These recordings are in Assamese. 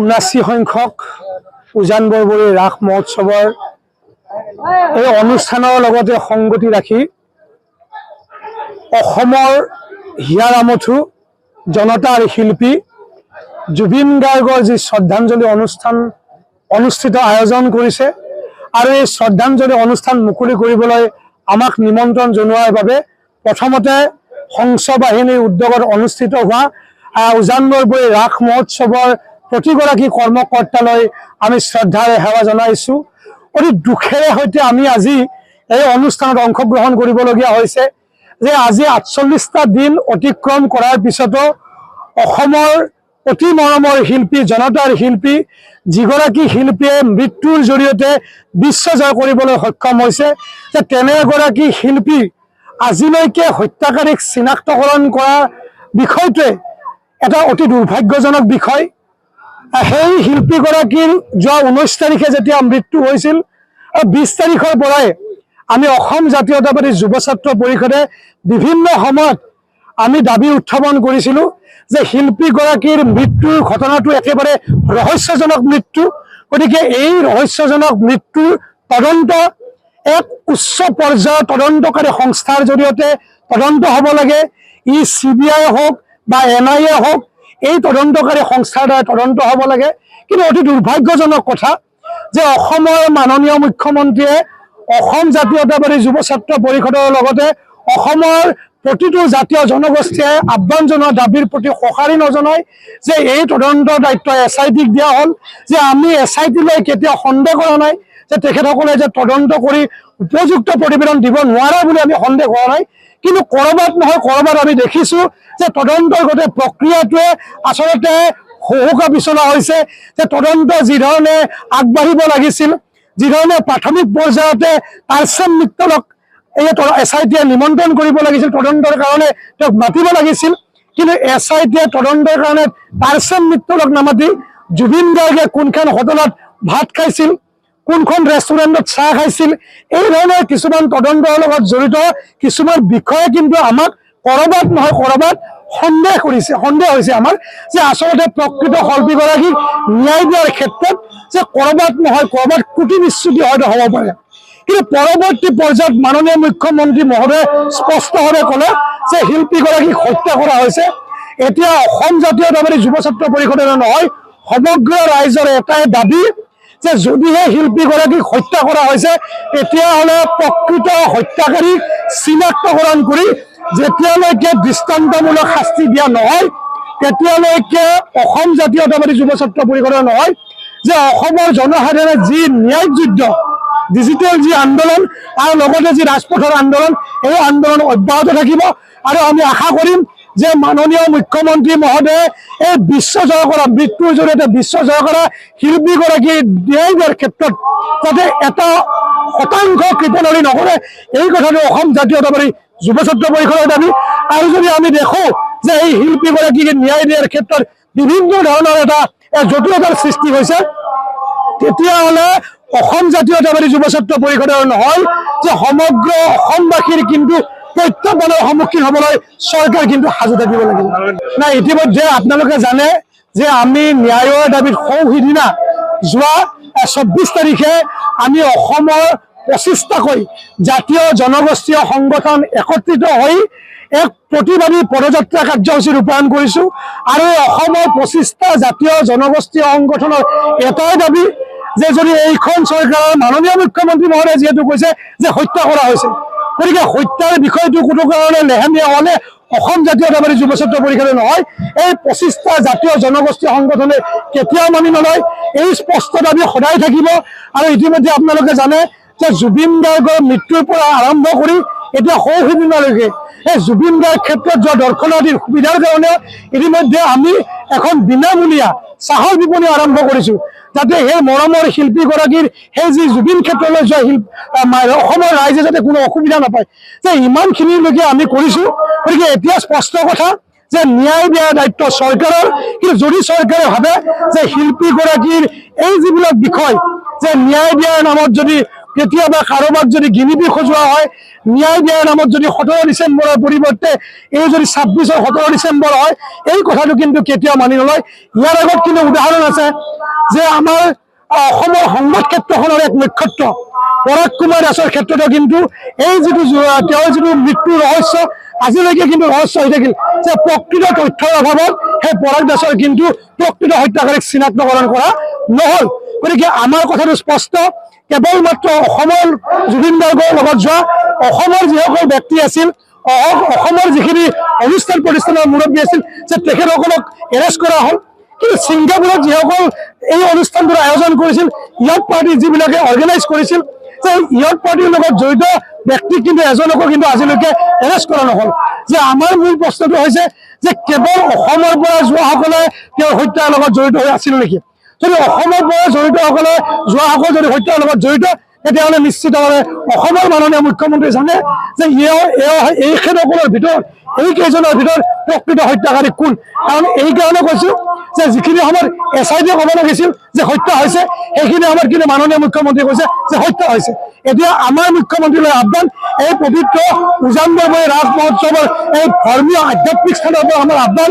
79 সংখ্যক উজান বৰবৰী ৰাস মহোৎসৱৰ এই অনুষ্ঠানৰ লগতে সংগতি ৰাখি অসমৰ হিয়াৰামঠু জনতাৰ শিল্পী জুবিন গাৰ্গৰ যি শ্ৰদ্ধাঞ্জলি অনুষ্ঠান অনুষ্ঠিত আয়োজন কৰিছে আৰু এই শ্ৰদ্ধাঞ্জলি অনুষ্ঠান মুকলি কৰিবলৈ আমাক নিমন্ত্ৰণ জনোৱাৰ বাবে প্ৰথমতে সংস বাহিনীৰ উদ্যোগত অনুষ্ঠিত হোৱা উজান বৰবৰী ৰাস মহোৎসৱৰ প্ৰতিগৰাকী কৰ্মকৰ্তালৈ আমি শ্ৰদ্ধাৰে সেৱা জনাইছোঁ। অতি দুখেৰে সৈতে আমি আজি এই অনুষ্ঠানত অংশগ্ৰহণ কৰিবলগীয়া হৈছে যে আজি ৪৮টা দিন অতিক্ৰম কৰাৰ পিছতো অসমৰ অতি মৰমৰ শিল্পী জনতাৰ শিল্পী যিগৰাকী শিল্পীয়ে মৃত্যুৰ জৰিয়তে বিশ্ব জয় কৰিবলৈ সক্ষম হৈছে যে তেনে এগৰাকী শিল্পী আজিলৈকে হত্যাকাৰীক চিনাক্তকৰণ কৰা বিষয়টোৱে এটা অতি দুৰ্ভাগ্যজনক বিষয়। সেই শিল্পীগৰাকীৰ যোৱা 19 তাৰিখে যেতিয়া মৃত্যু হৈছিল আৰু 20 তাৰিখৰ পৰাই আমি অসম জাতীয়তাবাদী যুৱ ছাত্ৰ পৰিষদে বিভিন্ন সময়ত আমি দাবী উত্থাপন কৰিছিলোঁ যে শিল্পীগৰাকীৰ মৃত্যুৰ ঘটনাটো একেবাৰে ৰহস্যজনক মৃত্যু। গতিকে এই ৰহস্যজনক মৃত্যুৰ তদন্ত এক উচ্চ পৰ্যায়ৰ তদন্তকাৰী সংস্থাৰ জৰিয়তে তদন্ত হ'ব লাগে। ই CBI হওক বা NIA হওক এই তদন্তকাৰী সংস্থাৰ দ্বাৰা তদন্ত হ'ব লাগে। কিন্তু অতি দুৰ্ভাগ্যজনক কথা যে অসমৰ মাননীয় মুখ্যমন্ত্ৰীয়ে অসম জাতীয়তাবাদী যুৱ ছাত্ৰ পৰিষদৰ লগতে অসমৰ প্ৰতিটো জাতীয় জনগোষ্ঠীয়ে আহ্বান জনোৱা দাবীৰ প্ৰতি সঁহাৰি নজনায় যে এই তদন্তৰ দায়িত্ব SITক দিয়া হ'ল। যে আমি SITলৈ কেতিয়াও সন্দেহ কৰা নাই যে তেখেতসকলে যে তদন্ত কৰি উপযুক্ত প্ৰতিবেদন দিব নোৱাৰে বুলি আমি সন্দেহ কৰা নাই। কিন্তু ক'ৰবাত নহয় ক'ৰবাত আমি দেখিছোঁ যে তদন্তৰ গোটেই প্ৰক্ৰিয়াটোৱে আচলতে হুহুকা বিচৰা হৈছে যে তদন্ত যিধৰণে আগবাঢ়িব লাগিছিল, যিধৰণে প্ৰাথমিক পৰ্যায়তে তাৰ্চেম মিত্তলক এই SITয়ে নিমন্ত্ৰণ কৰিব লাগিছিল তদন্তৰ কাৰণে তেওঁক মাতিব লাগিছিল, কিন্তু SITয়ে তদন্তৰ কাৰণে তাৰ্চেম মিত্তলক নামাতি জুবিন গাৰ্গে কোনখন হোটেলত ভাত খাইছিল, কোনখন ৰেষ্টুৰেণ্টত চাহ খাইছিল, এই ধৰণৰ কিছুমান তদন্তৰ লগত জড়িত কিছুমান বিষয়ে কিন্তু আমাক ক'ৰবাত নহয় ক'ৰবাত সন্দেহ হৈছে আমাৰ যে আচলতে প্ৰকৃত শিল্পীগৰাকীক ন্যায় দিয়াৰ ক্ষেত্ৰত যে ক'ৰবাত নহয় ক'ৰবাত ত্ৰুটি বিচ্যুতি হয়তো হ'ব পাৰে। কিন্তু পৰৱৰ্তী পৰ্যায়ত মাননীয় মুখ্যমন্ত্ৰী মহোদয়ে স্পষ্টভাৱে ক'লে যে শিল্পীগৰাকীক হত্যা কৰা হৈছে। এতিয়া অসম জাতীয়তাবাদী যুৱ ছাত্ৰ পৰিষদে নহয় সমগ্ৰ ৰাইজৰ এটাই দাবী যে যদিহে শিল্পীগৰাকীক হত্যা কৰা হৈছে তেতিয়াহ'লে প্ৰকৃত হত্যাকাৰীক চিনাক্তকৰণ কৰি যেতিয়ালৈকে দৃষ্টান্তমূলক শাস্তি দিয়া নহয় তেতিয়ালৈকে অসম জাতীয়তাবাদী যুৱ ছাত্ৰ পৰিষদৰ নহয় যে অসমৰ জনসাধাৰণে যি ন্যায়িক যুদ্ধ ডিজিটেল যি আন্দোলন আৰু লগতে যি ৰাজপথৰ আন্দোলন এই আন্দোলন অব্যাহত থাকিব। আৰু আমি আশা কৰিম যে মাননীয় মুখ্যমন্ত্ৰী মহোদয়ে এই বিশ্ব জয় কৰা মৃত্যুৰ জৰিয়তে বিশ্ব জয় কৰা শিল্পীগৰাকীৰ ন্যায় দিয়াৰ ক্ষেত্ৰত যাতে এটা শতাংশ কৃপণালি নকৰে এই কথাটো অসম জাতীয়তাবাদী যুৱ ছাত্ৰ পৰিষদৰ দাবী। আৰু যদি আমি দেখোঁ যে এই শিল্পীগৰাকীক ন্যায় দিয়াৰ ক্ষেত্ৰত বিভিন্ন ধৰণৰ এটা জটিলতাৰ সৃষ্টি হৈছে তেতিয়াহ'লে অসম জাতীয়তাবাদী যুৱ ছাত্ৰ পৰিষদৰ নহয় যে সমগ্ৰ অসমবাসীৰ কিন্তু প্ৰত্যাহ্বানৰ সন্মুখীন হ'বলৈ চৰকাৰ কিন্তু সাজু থাকিব লাগিব। নাই ইতিমধ্যে আপোনালোকে জানে যে আমি ন্যায়ৰ দাবীত সিদিনা যোৱা 24 তাৰিখে আমি অসমৰ 25টাকৈ জাতীয় জনগোষ্ঠীয় সংগঠন একত্ৰিত হৈ এক প্ৰতিবাদী পদযাত্ৰা কাৰ্যসূচী ৰূপায়ণ কৰিছোঁ। আৰু অসমৰ 25টা জাতীয় জনগোষ্ঠীয় সংগঠনৰ এটাই দাবী যে যদি এইখন চৰকাৰৰ মাননীয় মুখ্যমন্ত্ৰী মহোদয়ে যিহেতু কৈছে যে হত্যা কৰা হৈছে, গতিকে হত্যাৰ বিষয়টো কোনো কাৰণে লেহেমীয়া হ'লে অসম জাতীয়তাবাদী যুৱ ছাত্ৰ পৰিষদে নহয় এই 25টা জাতীয় জনগোষ্ঠীয় সংগঠনে কেতিয়াও মানি নলয়। এই স্পষ্ট দাবী সদায় থাকিব। আৰু ইতিমধ্যে আপোনালোকে জানে যে জুবিন গাৰ্গৰ মৃত্যুৰ পৰা আৰম্ভ কৰি এতিয়া সিদিনালৈকে এই জুবিন গাৰ্গ ক্ষেত্ৰত যোৱা দৰ্শনাৰ্থীৰ সুবিধাৰ কাৰণে ইতিমধ্যে আমি এখন বিনামূলীয়া চাহৰ বিপণী আৰম্ভ কৰিছোঁ যাতে সেই মৰমৰ শিল্পীগৰাকীৰ সেই যি জুবিন ক্ষেত্ৰলৈ যোৱা অসমৰ ৰাইজে যাতে কোনো অসুবিধা নাপায় যে ইমানখিনিলৈকে আমি কৰিছোঁ। গতিকে এতিয়া স্পষ্ট কথা যে ন্যায় দিয়াৰ দায়িত্ব চৰকাৰৰ। কিন্তু যদি চৰকাৰে ভাবে যে শিল্পীগৰাকীৰ এই যিবিলাক বিষয় যে ন্যায় দিয়াৰ নামত যদি কেতিয়াবা কাৰোবাক যদি গিনিপি সজোৱা হয়, ন্যায় দিয়াৰ নামত যদি 17 ডিচেম্বৰৰ পৰিৱৰ্তে এই যদি 26 17 ডিচেম্বৰ হয়, এই কথাটো কিন্তু কেতিয়াও মানি নলয়। ইয়াৰ আগত কিন্তু উদাহৰণ আছে যে আমাৰ অসমৰ সংবাদ ক্ষেত্ৰখনৰ এক নক্ষত্ৰ পৰাগ কুমাৰ দাসৰ ক্ষেত্ৰতো কিন্তু এই যিটো তেওঁৰ যিটো মৃত্যুৰ ৰহস্য আজিলৈকে কিন্তু ৰহস্য হৈ থাকিল যে প্ৰকৃত তথ্যৰ অভাৱত সেই পৰাগ দাসৰ কিন্তু প্ৰকৃত হত্যাকাৰীক চিনাক্তকৰণ কৰা নহল। গতিকে আমাৰ কথাটো স্পষ্ট, কেৱল মাত্ৰ অসমৰ জুবিন গাৰ্গৰ লগত যোৱা অসমৰ যিসকল ব্যক্তি আছিল, অসমৰ যিখিনি অনুষ্ঠান প্ৰতিষ্ঠানৰ মুৰব্বী আছিল যে তেখেতসকলক এৰেষ্ট কৰা হ'ল। কিন্তু ছিংগাপুৰত যিসকল এই অনুষ্ঠানটোৰ আয়োজন কৰিছিল, ইয়থ পাৰ্টি যিবিলাকে অৰ্গেনাইজ কৰিছিল, যে ইয়থ পাৰ্টিৰ লগত জড়িত ব্যক্তিক কিন্তু এজনকো কিন্তু আজিলৈকে এৰেষ্ট কৰা নহল। যে আমাৰ মূল প্ৰশ্নটো হৈছে যে কেৱল অসমৰ পৰা যোৱাসকলে তেওঁৰ হত্যাৰ লগত জড়িত হৈ আছিল নেকি? যদি অসমৰ পৰা জড়িতসকলে যোৱাসকল যদি হত্যাৰ লগত জড়িত, তেতিয়াহ'লে নিশ্চিতভাৱে অসমৰ মাননীয় মুখ্যমন্ত্ৰী জানে যে এইসকলৰ ভিতৰত এইকেইজনৰ ভিতৰত প্ৰকৃত হত্যাকাৰী কোন। কাৰণ এই কাৰণে কৈছো যে যিখিনি সময়ত SIT ক'ব লাগিছিল যে হত্যা হৈছে, সেইখিনি সময়ত কিন্তু মাননীয় মুখ্যমন্ত্ৰীয়ে কৈছে যে হত্যা হৈছে। এতিয়া আমাৰ মুখ্যমন্ত্ৰীলৈ আহ্বান, এই পবিত্ৰ উজানবৰবাৰী ৰাজ মহোৎসৱৰ এই ধৰ্মীয় আধ্যাত্মিক স্থানৰ পৰা আমাৰ আহ্বান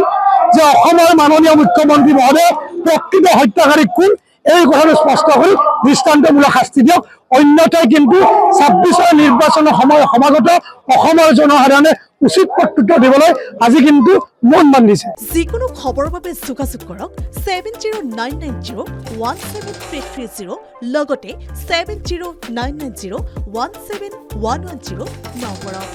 যে অসমৰ মাননীয় মুখ্যমন্ত্ৰী মহোদয়ে প্ৰকৃত হত্যাকাৰী কোন এই কথাটো স্পষ্ট কৰি দৃষ্টান্তমূলক শাস্তি দিয়ক। অন্যথাই কিন্তু 26 নিৰ্বাচনৰ সময়ত সমাগত অসমৰ জনসাধাৰণে উচিত প্ৰত্যুত্তৰ দিবলৈ আজি কিন্তু মন বান্ধিছে। যিকোনো খবৰৰ বাবে যোগাযোগ কৰক 7099017330 লগতে 7099017110 নম্বৰত।